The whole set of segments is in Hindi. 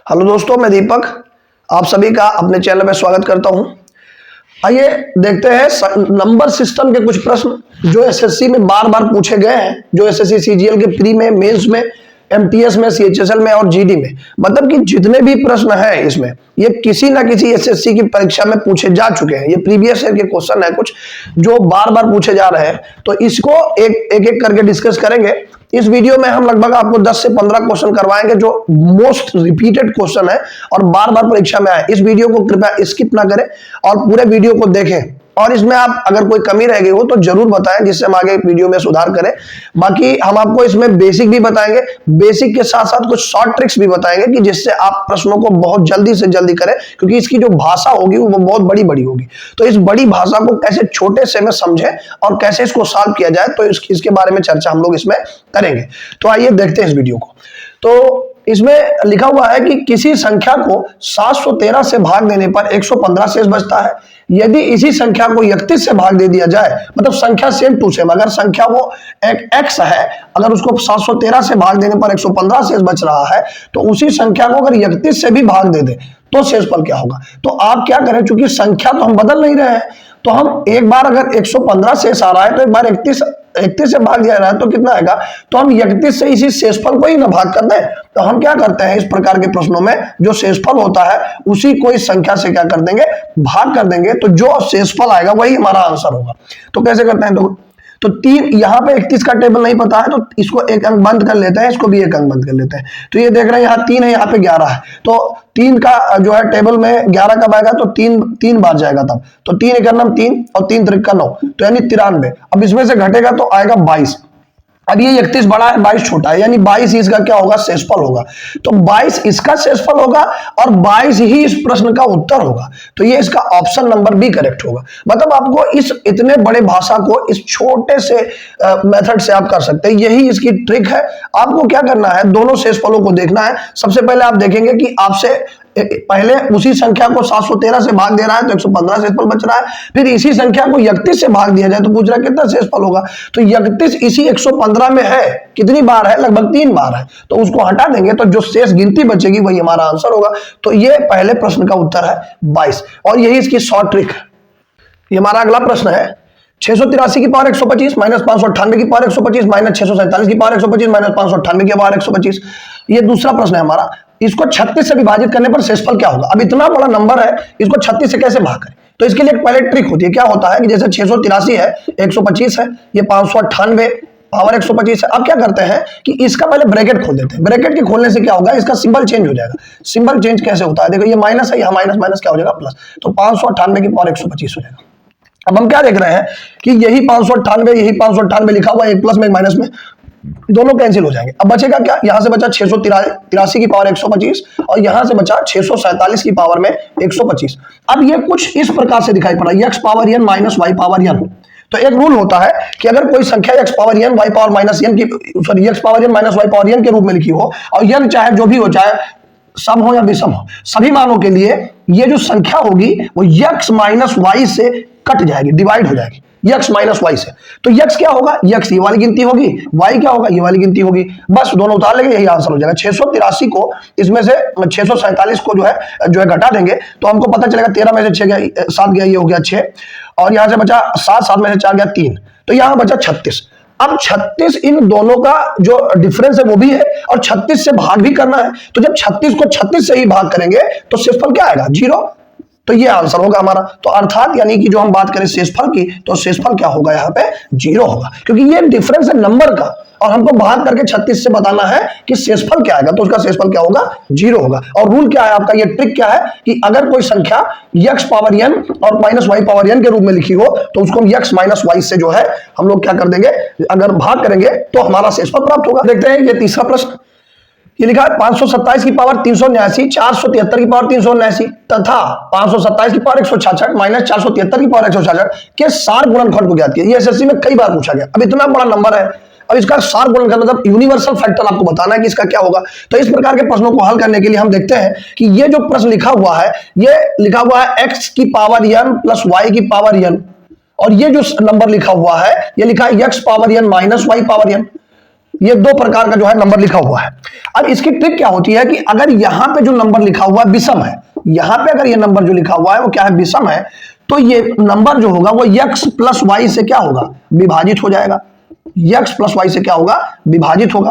हेलो दोस्तों, मैं दीपक आप सभी का अपने चैनल में स्वागत करता हूं। आइए देखते हैं नंबर सिस्टम के कुछ प्रश्न जो एसएससी में बार बार पूछे गए हैं, जो एसएससी सीजीएल के प्री में, मेंस में, एमटीएस में, सीएचएसएल में और जीडी में, मतलब कि जितने भी प्रश्न हैं इसमें ये किसी ना किसी एसएससी की परीक्षा में पूछे जा चुके हैं। ये प्रीवियस ईयर के क्वेश्चन है कुछ जो बार बार पूछे जा रहे हैं, तो इसको एक एक करके डिस्कस करेंगे। इस वीडियो में हम लगभग आपको 10 से 15 क्वेश्चन करवाएंगे जो मोस्ट रिपीटेड क्वेश्चन है और बार बार परीक्षा में आए। इस वीडियो को कृपया स्किप ना करें और पूरे वीडियो को देखें, और इसमें आप अगर कोई कमी रह गई हो तो जरूर बताएं, जिससे हम आगे वीडियो में सुधार करें। बाकी हम आपको इसमें बेसिक भी बताएंगे, बेसिक के साथ साथ कुछ शॉर्ट ट्रिक्स भी बताएंगे कि जिससे आप प्रश्नों को बहुत जल्दी से जल्दी करें, क्योंकि इसकी जो भाषा होगी वो बहुत बड़ी बड़ी होगी। तो इस बड़ी भाषा को कैसे छोटे से में समझें और कैसे इसको सॉल्व किया जाए, तो इसके बारे में चर्चा हम लोग इसमें करेंगे। तो आइए देखते हैं इस वीडियो को। तो इसमें लिखा हुआ है कि किसी संख्या को 713 से भाग देने पर 115 शेष बचता है। यदि इसी संख्या को 31 से भाग दे दिया जाए, मतलब संख्या सेम टू सेम, अगर संख्या वो एक x है, अगर उसको 713 से भाग देने पर 115 शेष बच रहा है, तो उसी संख्या को अगर 31 से भी भाग दे दे तो शेषफल क्या होगा। तो आप क्या करें, चूंकि संख्या तो हम बदल नहीं रहे हैं, तो हम एक बार अगर 115 शेष आ रहा है तो एक बार 31 से भाग दिया रहा है तो कितना आएगा, तो हम 31 से इसी शेषफल को ही ना भाग कर दें। तो हम क्या करते हैं, इस प्रकार के प्रश्नों में जो शेषफल होता है उसी को इस संख्या से क्या कर देंगे, भाग कर देंगे, तो जो शेषफल आएगा वही हमारा आंसर होगा। तो कैसे करते हैं, तो तीन, यहाँ पे 31 का टेबल नहीं पता है तो इसको एक अंक बंद कर लेते हैं, इसको भी एक अंक बंद कर लेते हैं। तो ये देख रहे हैं यहाँ 3 है, यहाँ पे 11 है, तो 3 का जो है टेबल में 11 कब आएगा, तो 3 बार जाएगा तब। तो 3 एकम 3 और 3 त्रिका 9, तो यानी 93। अब इसमें से घटेगा तो आएगा 22। अब ये 31 बड़ा है, 22 छोटा है, यानी 22 इसका क्या होगा, शेषफल होगा। तो 22 इसका शेषफल होगा और 22 ही इस प्रश्न का उत्तर होगा। तो ये इसका ऑप्शन नंबर बी करेक्ट होगा। मतलब आपको इस इतने बड़े भाषा को इस छोटे से मेथड से आप कर सकते हैं, यही इसकी ट्रिक है। आपको क्या करना है, दोनों शेषफलों को देखना है। सबसे पहले आप देखेंगे कि आपसे पहले उसी संख्या को 713 से भाग दे रहा है तो 115 शेषफल बच रहा है, फिर इसी संख्या को 31 से भाग दिया जाए तो पूछ रहा है कितना शेषफल होगा। तो 31 इसी 115 में है, कितनी बार है, लगभग 3 बार है, तो उसको हटा देंगे तो जो शेष गिनती बचेगी वही हमारा आंसर होगा। तो ये पहले प्रश्न का उत्तर है 22, और यही इसकी शॉर्ट ट्रिक है। ये हमारा अगला प्रश्न है, 683 की पावर 125 माइनस 598 की पावर 125 माइनस 647 की पावर 125 माइनस 598 की पावर 125। ये दूसरा प्रश्न है हमारा। इसको 36 से विभाजित करने पर शेषफल क्या होगा। अब इतना बड़ा नंबर है, इसको 36 से कैसे भाग करें, तो इसके लिए एक पहले ट्रिक होती है। क्या होता है कि जैसे 683 है, 125 है, ये 598 पावर 125 है। अब क्या करते हैं कि इसका पहले ब्रैकेट खोल देते हैं। ब्रैकेट के खोलने से क्या होगा, इसका सिंबल चेंज हो जाएगा। सिंबल चेंज कैसे होता है, देखो ये माइनस है, यहाँ माइनस माइनस क्या हो जाएगा, प्लस। तो 598 की पावर 125 हो जाएगा। अब हम क्या देख रहे हैं कि यही 598, यही 598 लिखा हुआ है, एक प्लस में एक माइनस में, दोनों कैंसिल हो जाएंगे। अब बचेगा क्या, यहां से बचा 683 की पावर 125 और यहां से बचा 647 की पावर में 125। अब ये कुछ इस प्रकार से दिखाई पड़ा, x power n minus y power n। तो एक रूल होता है कि अगर कोई संख्या x power n y power minus n की, sorry, x power n minus y power n के रूप में लिखी हो और n चाहे जो भी हो, चाहे सम हो या विषम हो, सभी मानों के लिए ये जो संख्या होगी वो x माइनस y से कट जाएगी, डिवाइड हो जाएगी x माइनस वाई से। तो x क्या होगा, x ये वाली गिनती होगी, y क्या होगा, ये वाली गिनती होगी। बस दोनों उतार लेंगे, यही आंसर हो जाएगा। 683 को इसमें से 647 को जो है घटा देंगे तो हमको पता चलेगा 13 में से 6 गया, 7 गया, ये हो गया 6, और यहां से बचा 7, 7 में से 4 गया 3, तो यहां बचा 36। अब 36 इन दोनों का जो डिफरेंस है वो भी है और 36 से भाग भी करना है। तो जब 36 को 36 से ही भाग करेंगे तो शेषफल क्या आएगा, 0। तो ये आंसर होगा हमारा। तो अर्थात यानी कि जो हम बात करें शेषफल की, तो शेषफल क्या होगा, यहाँ पे 0 होगा, क्योंकि ये डिफरेंस है नंबर का और हमको भाग करके 36 से बताना है कि शेषफल क्या आएगा, तो उसका शेषफल क्या होगा, 0 होगा। और रूल क्या है आपका, ये ट्रिक क्या है कि अगर कोई संख्या x पावर n और माइनस y पावर n के रूप में लिखी हो तो उसको हम x माइनस y से जो है हम लोग क्या कर देंगे, अगर भाग करेंगे तो हमारा शेषफल प्राप्त होगा। देखते हैं ये तीसरा प्रश्न। ये लिखा है 527 की पावर 379, 473 की पावर 379 तथा 527 की पावर 166 माइनस 473 की पावर 166 के सार गुणनखंड को ज्ञात किया। ये एसएससी में कई बार पूछा गया। अब इतना बड़ा नंबर है, अब इसका सार गुणनखंड मतलब यूनिवर्सल फैक्टर आपको बताना है कि इसका क्या होगा। तो इस प्रकार के प्रश्नों को हल करने के लिए हम देखते हैं कि ये जो प्रश्न लिखा हुआ है, ये लिखा हुआ है x की पावर n प्लस y की पावर n, और ये जो नंबर लिखा हुआ है ये लिखा है x power n minus y power n। ये दो प्रकार का जो है नंबर लिखा हुआ है। अब इसकी ट्रिक क्या होती है कि अगर यहां पे जो नंबर लिखा हुआ है विषम है, यहां पे अगर ये नंबर जो लिखा हुआ है वो क्या है, विषम है, तो ये नंबर जो होगा वो x प्लस वाई से क्या होगा, विभाजित हो जाएगा। x प्लस वाई से क्या होगा, विभाजित होगा।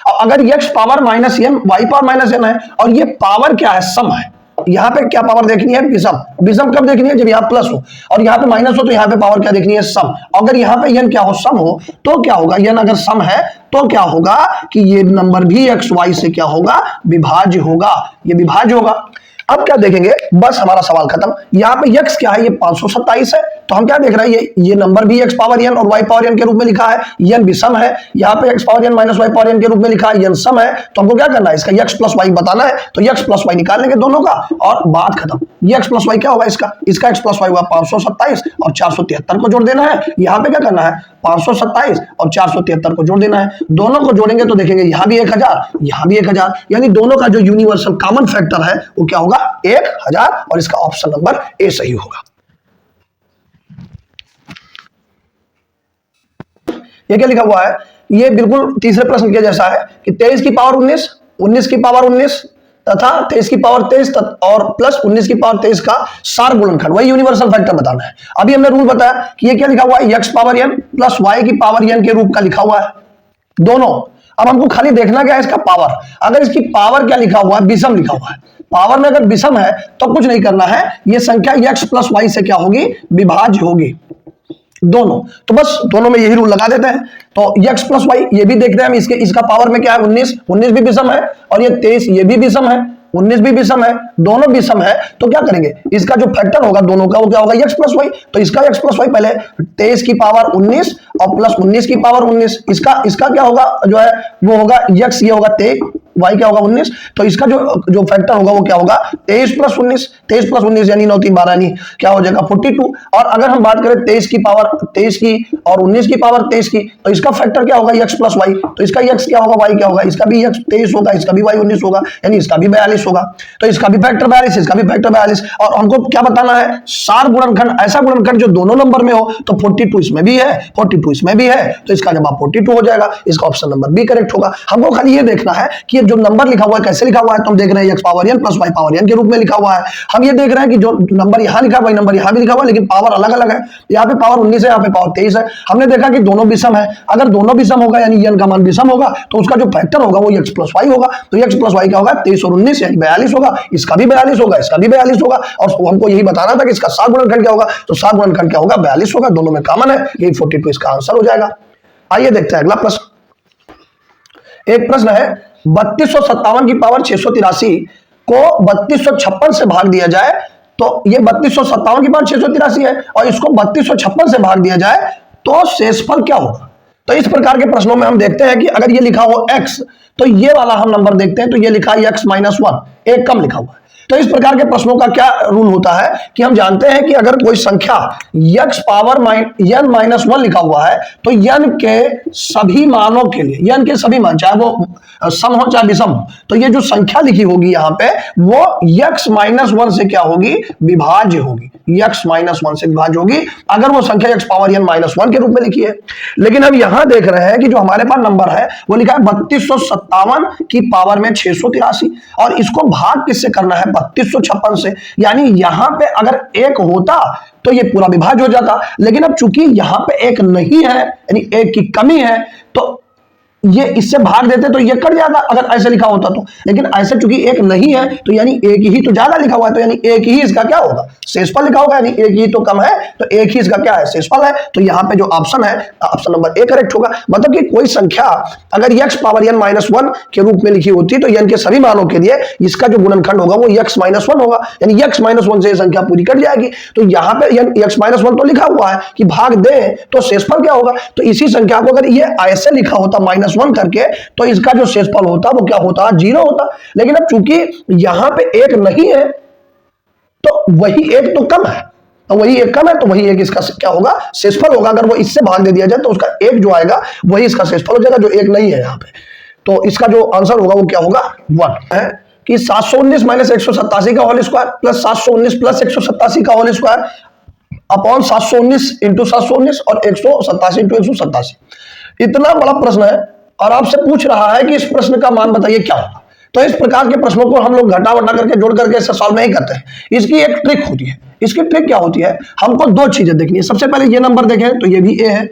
और अगर x power minus N, Y power minus N है, और ये पावर क्या है, सम है, यहां पे क्या पावर देखनी है, विषम। विषम कब देखनी है, जब यहां प्लस हो और यहां पे माइनस हो, तो यहां पे पावर क्या देखनी है, सम। अगर यहां पे n क्या हो, सम हो, तो क्या होगा, n अगर सम है तो क्या होगा कि ये नंबर भी x y से क्या होगा, विभाज्य होगा, ये विभाज्य होगा। अब क्या देखेंगे, बस हमारा सवाल खत्म। यहाँ पे x क्या है, ये 527 है, तो हम क्या देख रहे हैं, ये नंबर भी x पावर n और y पावर n के रूप में लिखा है, n विषम है। यहाँ पे x power n minus y power n के रूप में लिखा है, n सम है। तो हमको क्या करना है, इसका x प्लस y बताना है, तो x प्लस y निकाल लेंगे दोनों का और बात खत्म। ये x प्लस y क्या होगा, इसका x प्लस y हुआ 527 और 473 को जोड़ देना है। यहाँ पे क्या करना है, 527 और 473 को जोड़ देना है। दोनों को जोड़ेंगे तो देखेंगे यहाँ भी 1000, यहाँ भी 1000, यानी दोनों का जो यूनिवर्सल कॉमन फैक्टर है वो क्या होगा, 1000, और इसका ऑप्शन नंबर ए सही होगा। ये क्या लिखा हुआ है, ये बिल्कुल तीसरे प्रश्न के जैसा है कि 23 की पावर 19, 19 की पावर 19 तथा 23 की पावर 23 और प्लस 19 की पावर 23 का सार गुणनखंड, वही यूनिवर्सल फैक्टर बताना है। अभी हमने रूल बताया कि ये क्या लिखा हुआ है, x power n plus y की पावर n के रूप का लिखा हुआ है दोनों। अब हमको खाली देखना क्या है, इसका पावर। अगर इसकी पावर क्या लिखा हुआ है, विषम लिखा हुआ है, पावर में अगर विषम है तो कुछ नहीं करना है, ये संख्या x प्लस वाई से क्या होगी, विभाज्य होगी दोनों। तो बस दोनों में यही रूल लगा देते हैं। तो x प्लस वाई ये भी देखते हैं हम, इसका पावर में क्या है, 19, 19 भी विषम है, और ये 23 ये भी विषम है, 19 भी विषम है, दोनों विषम है। तो क्या करेंगे, इसका जो फैक्टर होगा दोनों का वो क्या होगा, x प्लस वाई। तो इसका x प्लस वाई पहले 23 की पावर 19 और प्लस 19 की पावर 19, इसका क्या होगा जो है वो होगा x, ये होगा 23, y क्या होगा 19। तो इसका जो फैक्टर होगा वो क्या होगा, 23 प्लस 19, 23 प्लस 19 यानी 9 3 12 यानी क्या हो जाएगा 42। और अगर हम बात करें 23 की पावर 23 की और 19 की पावर 23 की, तो इसका फैक्टर क्या होगा, x प्लस वाई। तो इसका x क्या होगा, y क्या होगा, इसका भी x 23 होगा, इसका भी y 19 होगा, यानी इसका भी 42 होगा। तो इसका भी फैक्टर 42, इसका भी फैक्टर 42। और हमको क्या बताना है, सार गुणनखंड, ऐसा गुणनखंड जो दोनों नंबर में हो। तो 42 इसमें भी है, 42 इसमें भी है, तो इसका जवाब 42 हो जाएगा। इसका ऑप्शन नंबर बी करेक्ट होगा। हमको खाली ये देखना है कि ये जो नंबर लिखा हुआ है कैसे लिखा हुआ है। तो हम देख रहे हैं x power n plus y power n के रूप में लिखा हुआ है। हम ये देख रहे हैं कि जो नंबर यहाँ लिखा हुआ है नंबर यहाँ भी लिखा हुआ है, लेकिन पावर अलग अलग है। यहाँ पे पावर 19 है, यहाँ पे पावर 23 है। हमने देखा कि दोनों विषम है। अगर दोनों विषम होगा यानी n का मान विषम होगा, तो उसका जो फैक्टर होगा वो x प्लस y होगा। तो x प्लस y क्या होगा, 23 और 19 यानी 42 होगा। इसका भी 42 होगा, इसका भी 42 होगा। और हमको यही बताना था कि इसका सार गुणनखंड क्या होगा। तो सार गुणनखंड क्या होगा, 42 होगा। दोनों में कॉमन है, यही 42 इसका आंसर हो जाएगा। आइए देखते हैं अगला प्रश्न। एक प्रश्न है, 3257 की पावर 683 को 3256 से भाग दिया जाए। तो ये 3257 की पावर 683 है और इसको 3256 से भाग दिया जाए तो शेषफल क्या होगा। तो इस प्रकार के प्रश्नों में हम देखते हैं कि अगर ये लिखा हो x, तो ये वाला हम नंबर देखते हैं तो ये लिखा है x माइनस 1, एक कम लिखा हुआ है। तो इस प्रकार के प्रश्नों का क्या रूल होता है कि हम जानते हैं कि अगर कोई संख्या x पावर n माइनस 1 लिखा हुआ है, तो n के सभी मानों के लिए, n के सभी मान, चाहे वो सम हो चाहे विषम हो, तो ये जो संख्या लिखी होगी यहाँ पे वो x माइनस 1 से क्या होगी, विभाज्य होगी। x माइनस 1 से विभाज्य होगी अगर वो संख्या x पावर n माइनस 1 के रूप में लिखी है। लेकिन अब यहां देख रहे हैं कि जो हमारे पास नंबर है वो लिखा है 3257 की पावर में 683 और इसको भाग किससे करना है, 3256 से। यानी यहां पे अगर एक होता तो ये पूरा विभाज्य हो जाता। लेकिन अब चूंकि यहां पे एक नहीं है यानी एक की कमी है, तो ये इससे भाग देते तो ये कट जाता अगर ऐसे लिखा होता तो। लेकिन ऐसे चूंकि एक नहीं है तो यानी एक ही तो ज्यादा लिखा हुआ है, तो यानी एक ही इसका क्या होगा, शेषफल लिखा होगा। यानी एक ही तो कम है तो एक ही इसका क्या है, शेषफल है। तो यहाँ पे जो ऑप्शन है ऑप्शन नंबर ए करेक्ट होगा। मतलब कि कोई संख्या अगर x पावर n माइनस 1 के रूप में लिखी होती तो n के सभी मानों के लिए इसका जो गुणनखंड होगा वो x माइनस 1 होगा। यानी x माइनस 1 से संख्या पूरी कट जाएगी। तो यहाँ पे x माइनस 1 तो लिखा हुआ है कि भाग दे तो शेषफल क्या होगा। तो इसी संख्या को अगर ये ऐसे लिखा होता माइनस 1 करके, तो इसका जो शेषफल होता वो क्या होता, 0 होता। लेकिन अब चूंकि यहां पे एक नहीं है तो वही एक तो कम है, तो वही एक कम है तो वही एक इसका क्या होगा, शेषफल होगा। अगर वो इससे भाग दे दिया जाए तो उसका एक जो आएगा वही इसका शेषफल हो जाएगा, जो एक नहीं है यहाँ पे। तो इसका जो आंसर होगा वो क्या होगा, 1 है कि 719 माइनस 187 का होल स्क्वायर प्लस 719 प्लस 187 का होल स्क्वायर अपॉन 719 इंटू 719 और 187 इंटू 187। इतना बड़ा प्रश्न है और आपसे पूछ रहा है कि इस प्रश्न का मान बताइए क्या होगा। तो इस प्रकार के प्रश्नों को हम लोग घटा वटा करके जोड़ करके इसे सॉल्व नहीं करते हैं, इसकी एक ट्रिक होती है। इसकी ट्रिक क्या होती है, हमको दो चीजें देखनी है। सबसे पहले ये नंबर देखें तो ये भी ए है,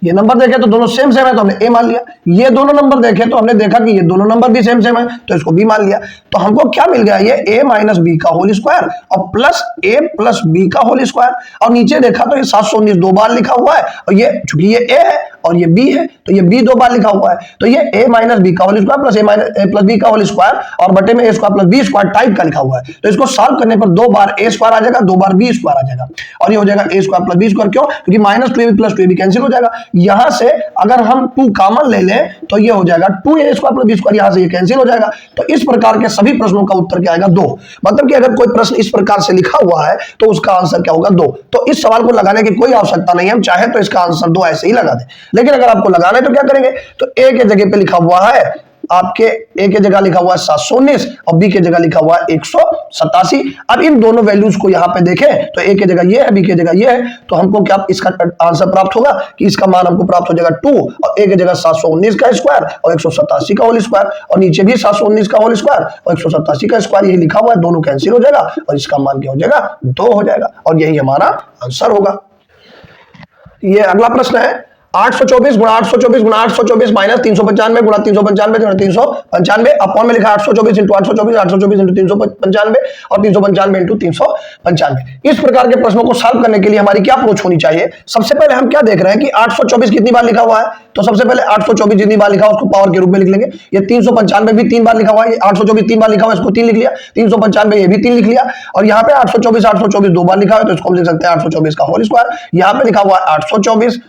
ये नंबर देखे तो दोनों सेम सेम है तो हमने ए मान लिया। ये दोनों नंबर देखे तो हमने देखा कि ये दोनों नंबर भी सेम सेम है तो इसको बी मान लिया। तो हमको क्या मिल गया, ये a माइनस बी का होल स्क्वायर और प्लस a प्लस बी का होल स्क्वायर। और नीचे देखा तो ये 719 दो बार लिखा हुआ है और ये चूंकि ये a है और ये b है तो ये b दो बार लिखा हुआ है, तो ये a माइनस बी का whole square plus a plus B का होल स्क्वायर और बटे में a square plus B square type का लिखा हुआ है। तो इसको सॉल्व करने पर दो बार a स्क्वायर आ जाएगा, दो बार b स्क्वायर आ जाएगा और ये हो जाएगा a square plus B square. क्यों, क्योंकि minus 2ab plus 2ab cancel हो जाएगा। यहां से अगर हम 2 कॉमन ले लें तो ये हो जाएगा 2a square plus B square, यहां से ये कैंसिल हो जाएगा। तो इस प्रकार के सभी प्रश्नों का उत्तर क्या आएगा, 2। मतलब कि अगर कोई प्रश्न इस प्रकार से लिखा हुआ है तो उसका आंसर क्या होगा, 2। तो इस सवाल को लगाने की कोई आवश्यकता नहीं है, हम चाहे तो इसका आंसर 2 ऐसे ही लगा दें। लेकिन अगर आपको लगाना है तो क्या करेंगे, तो ए के जगह पे लिखा हुआ है आपके, ए के जगह लिखा हुआ है 719 और बी के जगह लिखा हुआ है 187। अब इन दोनों वैल्यूज को यहां पे देखें तो ए के जगह ये है, बी के जगह ये है, तो हमको क्या इसका आंसर प्राप्त होगा कि इसका मान हमको प्राप्त हो जाएगा 2 और ए के जगह 719 का स्क्वायर और 187 का होल स्क्वायर और नीचे भी 719 का होल स्क्वायर और 187 का स्क्वायर, यही लिखा हुआ है, दोनों कैंसिल हो जाएगा और इसका मान क्या हो जाएगा, 2 हो जाएगा और यही हमारा आंसर होगा। ये अगला प्रश्न है 824 गुणा 824 गुणा 824 माइनस 395 गुणा 395 गुणा 395 अपॉन में लिखा 824 इंटू 824 824 इंटू 395 और 395 इंटू 395। इस प्रकार के प्रश्नों को सॉल्व करने के लिए हमारी क्या अप्रोच होनी चाहिए। सबसे पहले हम क्या देख रहे हैं कि 824 कितनी बार लिखा हुआ है, तो सबसे पहले 824 जितनी बार लिखा हुआ उसको पावर के रूप में लिख लेंगे। ये 395 भी 3 बार लिखा हुआ है, 824 3 बार लिखा हुआ है, इसको 3 लिख लिया, 395 ये भी 3 लिख लिया और यहाँ पे 824 2 बार लिखा हुआ है तो इसको हम लिख सकते हैं 824 का होल स्क्वायर। यहाँ पे लिखा हुआ है 824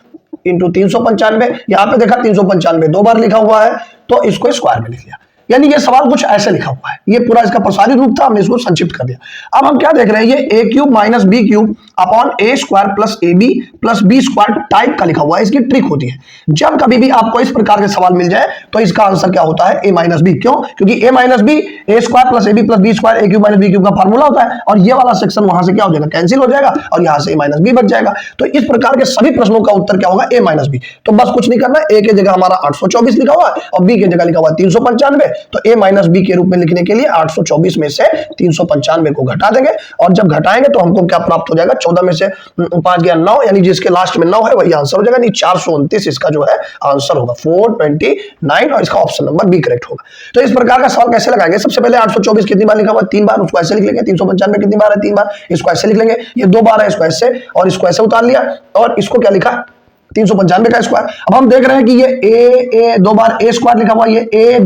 इंटू 395, यहां पे देखा 395 दो बार लिखा हुआ है तो इसको स्क्वायर में लिख लिया। यानी ये सवाल कुछ ऐसे लिखा हुआ है, ये पूरा इसका प्रसारित रूप था, हमने इसको संक्षिप्त कर दिया। अब हम क्या देख रहे हैं, ये a cube minus B cube upon A square plus A B plus B square type का लिखा हुआ है। इसकी ट्रिक होती है, जब कभी भी आपको इस प्रकार के सवाल मिल जाए तो इसका आंसर क्या होता है, a माइनस बी। क्यों, क्योंकि a minus B A square plus A B plus B square A cube minus B cube का फार्मूला होता है और ये वाला सेक्शन वहां से क्या हो जाएगा, कैंसिल हो जाएगा और यहां से a माइनस बी बच जाएगा। तो इस प्रकार के सभी प्रश्नों का उत्तर क्या होगा, a माइनस बी। तो बस कुछ नहीं करना, a के जगह हमारा 824 लिखा हुआ है और b के जगह लिखा हुआ है 395, तो a माइनस बी के रूप में लिखने के लिए 824 में से 395 को घटा देंगे और जब घटाएंगे तो हमको क्या प्राप्त हो जाएगा, 14 में से 5 गया 9, यानी जिसके लास्ट में 9 है वही आंसर हो जाएगा। नहीं 429 इसका जो है आंसर होगा 429 और इसका ऑप्शन नंबर बी करेक्ट होगा। तो इस प्रकार का सवाल कैसे लगाएंगे, सबसे पहले 824 कितनी बार लिखा हुआ है, 3 बार, उसको ऐसे लिख लेंगे। 395 कितनी बार है, 3 बार, इसको ऐसे लिख लेंगे। ये 2 बार है, इसको ऐसे और इसको ऐसे उतार लिया और इसको क्या लिखा 395 का स्क्वायर। अब हम देख रहे हैं कि ये ए 2 बार ए स्क्वायर लिखा हुआ है, ये A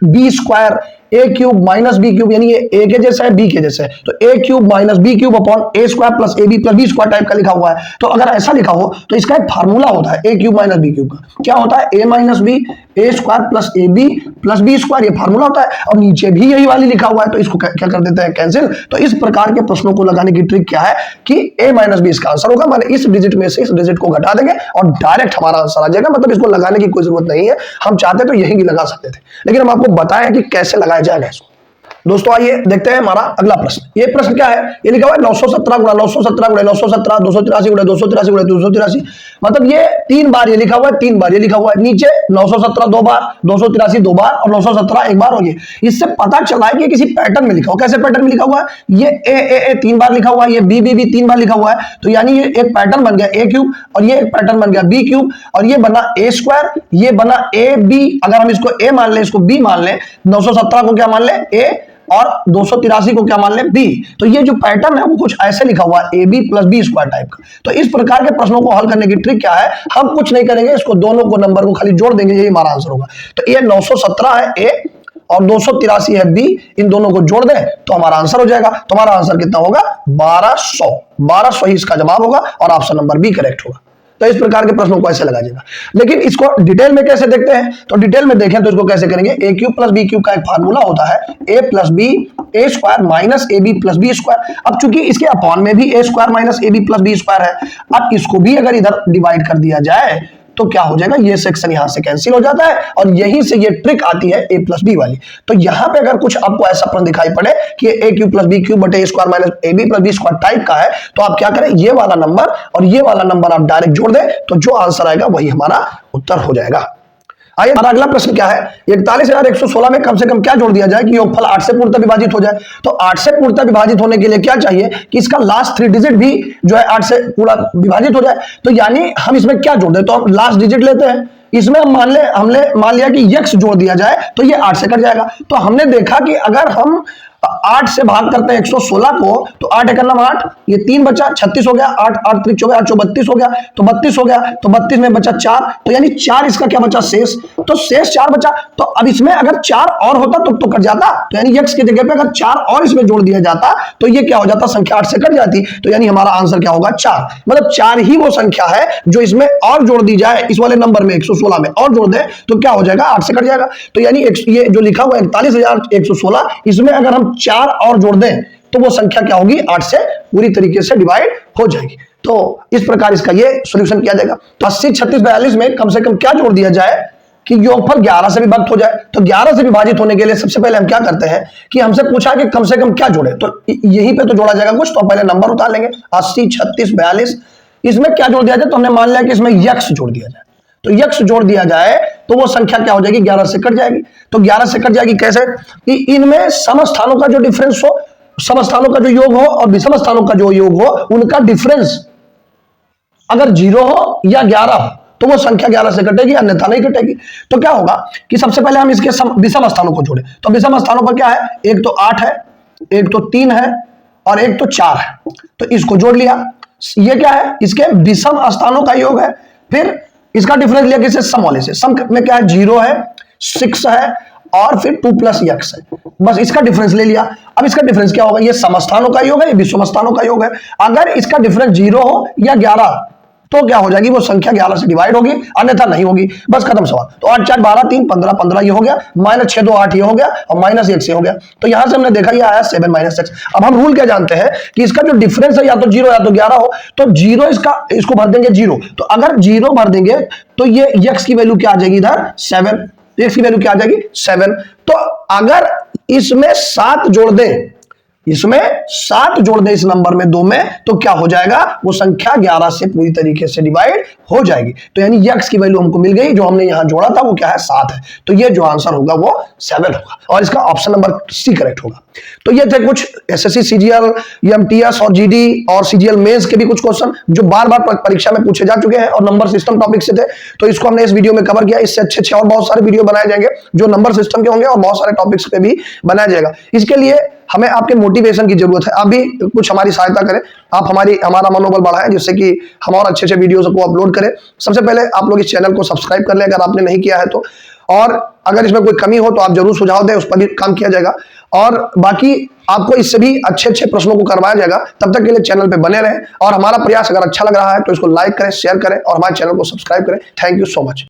B square A cube minus B cube, यानी ये ए के जैसा है बी के जैसा है, तो A cube minus B cube upon A square plus A B plus B square type का लिखा हुआ है। तो अगर ऐसा लिखा हो तो इसका एक फार्मूला होता है A cube minus B cube का, क्या होता है, A minus B A square plus A B plus B square, ये फार्मूला होता है और नीचे भी यही वाली लिखा हुआ है तो इसको क्या कर देते हैं, कैंसिल। तो इस प्रकार के प्रश्नों को लगाने की ट्रिक क्या है कि ए माइनस बी इसका आंसर होगा, माने इस डिजिट में से इस डिजिट को घटा देंगे और डायरेक्ट हमारा आंसर आ जाएगा। मतलब इसको लगाने की कोई जरूरत नहीं है, हम चाहते तो यही भी लगा सकते थे, लेकिन हम आपको बताएं कि कैसे लगाया जाएगा इसको। दोस्तों आइए देखते हैं हमारा अगला प्रश्न। ये प्रश्न क्या है, ये लिखा हुआ है 917 गुणा 917 गुणा 917 283 गुणा 283 गुणा 283, मतलब ये 3 बार ये लिखा हुआ है, 3 बार ये लिखा हुआ है। नीचे 917 2 बार, 283 2 बार और 917 1 बार हो गई। इससे पता चला है कि किसी पैटर्न में लिखा हुआ। कैसे पैटर्न में लिखा हुआ है, ये ए 3 बार लिखा हुआ है, ये बी 3 बार लिखा हुआ है, तो यानी ये एक पैटर्न बन गया ए क्यूब और ये एक पैटर्न बन गया बी क्यूब और ये बना ए स्क्वायर, ये बना ए बी। अगर हम इसको ए मान ले, इसको बी मान ले, 917 को क्या मान ले, ए और 283 को क्या मान ले, बी। तो ये जो पैटर्न है वो कुछ ऐसे लिखा हुआ है, A B plus B square type का। तो इस प्रकार के प्रश्नों को हल करने की ट्रिक क्या है, हम कुछ नहीं करेंगे, इसको दोनों को नंबर को खाली जोड़ देंगे, यही हमारा आंसर होगा। तो ये 917 है ए और 283 है बी, इन दोनों को जोड़ दें तो हमारा आंसर हो जाएगा। तो हमारा आंसर कितना होगा, 1200 ही इसका जवाब होगा और ऑप्शन नंबर बी करेक्ट होगा। तो इस प्रकार के प्रश्नों को ऐसे लगा जाएगा। लेकिन इसको डिटेल में कैसे देखते हैं, तो डिटेल में देखें तो इसको कैसे करेंगे, A cube plus B cube का एक फार्मूला होता है, A plus B A square minus A B plus B square. अब चूंकि इसके अपॉन में भी A square minus A B plus B square है, अब इसको भी अगर इधर डिवाइड कर दिया जाए तो क्या हो जाएगा, ये सेक्शन यहां से कैंसिल हो जाता है और यहीं से ये ट्रिक आती है ए प्लस बी वाली। तो यहां पे अगर कुछ आपको ऐसा प्रश्न दिखाई पड़े कि A cube plus B cube बटे A square minus A B plus B square type का है, तो आप क्या करें, ये वाला नंबर और ये वाला नंबर आप डायरेक्ट जोड़ दें तो जो आंसर आएगा वही हमारा उत्तर हो जाएगा। आइए हमारा अगला प्रश्न क्या है, 41,116 में कम से कम क्या जोड़ दिया जाए कि योगफल 8 से पूर्णतः विभाजित हो जाए। तो 8 से पूर्णतः विभाजित होने के लिए क्या चाहिए कि इसका लास्ट 3 डिजिट भी जो है 8 से पूरा विभाजित हो जाए। तो यानी हम इसमें क्या जोड़ दें, तो हम लास्ट डिजिट लेते हैं, इसमें हम हमने मान लिया कि x जोड़ दिया जाए तो ये 8 से कट जाएगा। तो हमने देखा कि अगर हम 8 से भाग करते हैं 116 को, तो 8 एकम 8, ये 3 बचा, 36 हो गया, 8 8 3 24, 8 32 हो गया, तो 32 हो गया, तो 32 में बचा 4, तो यानी 4 इसका क्या बचा शेष, तो शेष 4 बचा। तो अब इसमें अगर 4 और होता तो कट जाता, तो यानी x की जगह पे अगर 4 और इसमें जोड़ दिया जाता तो ये क्या हो जाता, संख्या 8 से कट जाती। तो यानी हमारा आंसर क्या होगा, 4। मतलब 4 ही वो संख्या है जो इसमें और जोड़ दी जाए, इस वाले नंबर में 116 में और जोड़ दे तो क्या हो जाएगा, 8 से कट जाएगा। तो यानी ये जो लिखा हुआ 41,116, इसमें अगर हम 4 और जोड़ दें तो वो संख्या क्या होगी, 8 से पूरी तरीके से डिवाइड हो जाएगी। तो इस प्रकार इसका ये सॉल्यूशन किया जाएगा। तो 80, 36, 42 में कम से कम क्या जोड़ दिया जाए कि योगफल 11 से विभक्त हो जाए। तो 11 से विभाजित होने के लिए सबसे पहले हम क्या करते हैं कि हमसे पूछा कि कम से कम क्या जोड़े, तो यहीं पे तो जोड़ा जाएगा कुछ, तो पहले नंबर उतार लेंगे 80, 36, 42, इसमें क्या जोड़ दिया जाए, तो हमने मान लिया कि इसमें x जोड़ दिया जाए। तो x जोड़ दिया जाए तो वो संख्या क्या हो जाएगी, 11 से कट जाएगी। तो 11 से कट जाएगी कैसे कि इनमें सम स्थानों का जो डिफरेंस हो, सम स्थानों का जो योग हो और विषम स्थानों का जो योग हो, उनका डिफरेंस अगर 0 हो या 11 हो तो वो संख्या 11 से कटेगी, अन्यथा नहीं कटेगी। तो क्या होगा कि सबसे पहले हम इसके विषम स्थानों को जोड़े। तो विषम स्थानों पर क्या है, एक तो 8 है, एक तो 3 है और एक तो 4 है। तो इसको जोड़ लिया, ये क्या है, इसके विषम स्थानों का योग है। फिर इसका डिफरेंस लिया किसे, सम वाले से। सम में क्या है, 0 है, 6 है और फिर 2 + x है, बस इसका डिफरेंस ले लिया। अब इसका डिफरेंस क्या होगा, ये समस्थानों का योग है, ये विषम स्थानों का योग है। अगर इसका डिफरेंस 0 हो या 11 तो क्या हो जाएगी, वो संख्या 11 से डिवाइड होगी, अन्यथा नहीं होगी। बस खत्म सवाल। तो 8 4 12 3 15 15 ये हो गया, -6 2 8 ये हो गया और -1 से हो गया। तो यहां से हमने देखा ये आया 7 - x। अब हम रूल क्या जानते हैं कि इसका जो डिफरेंस है या तो 0 या तो 11 हो, तो 0 इसको भर देंगे 0। तो अगर 0 भर देंगे तो ये x की वैल्यू क्या आ जाएगी, इधर 7, x की वैल्यू क्या आ जाएगी 7। तो अगर इसमें 7 जोड़ दें, इसमें 7 जोड़ दें इस नंबर में 2 में, तो क्या हो जाएगा, वो संख्या 11 से पूरी तरीके से डिवाइड हो जाएगी। तो यानी x की वैल्यू हमको मिल गई, जो हमने यहां जोड़ा था वो क्या है, 7 है। तो ये जो आंसर होगा वो 7 होगा और इसका ऑप्शन नंबर C करेक्ट होगा। तो ये थे कुछ SSC CGL, MTS और GD और CGL मेंस के भी कुछ क्वेश्चन जो बार बार परीक्षा में पूछे जा चुके हैं और नंबर सिस्टम टॉपिक से थे। तो इसको हमने इस वीडियो में कवर किया। इससे अच्छे और बहुत सारे वीडियो बनाए जाएंगे जो नंबर सिस्टम के होंगे और बहुत सारे टॉपिक्स पे भी बनाया जाएगा। इसके लिए हमें आपके मोटिवेशन की जरूरत है, आप भी कुछ हमारी सहायता करें, आप हमारा मनोबल बढ़ाएं जिससे कि हम और अच्छे वीडियोस को अपलोड करें। सबसे पहले आप लोग इस चैनल को सब्सक्राइब कर लें अगर आपने नहीं किया है तो, और अगर इसमें कोई कमी हो तो आप जरूर सुझाव दें, उस पर भी काम किया जाएगा। और बाकी आपको इससे भी अच्छे प्रश्नों को करवाया जाएगा। तब तक के लिए चैनल पे बने रहें और हमारा प्रयास अगर अच्छा लग रहा है तो इसको लाइक करें, शेयर करें और हमारे चैनल को सब्सक्राइब करें। Thank you so much.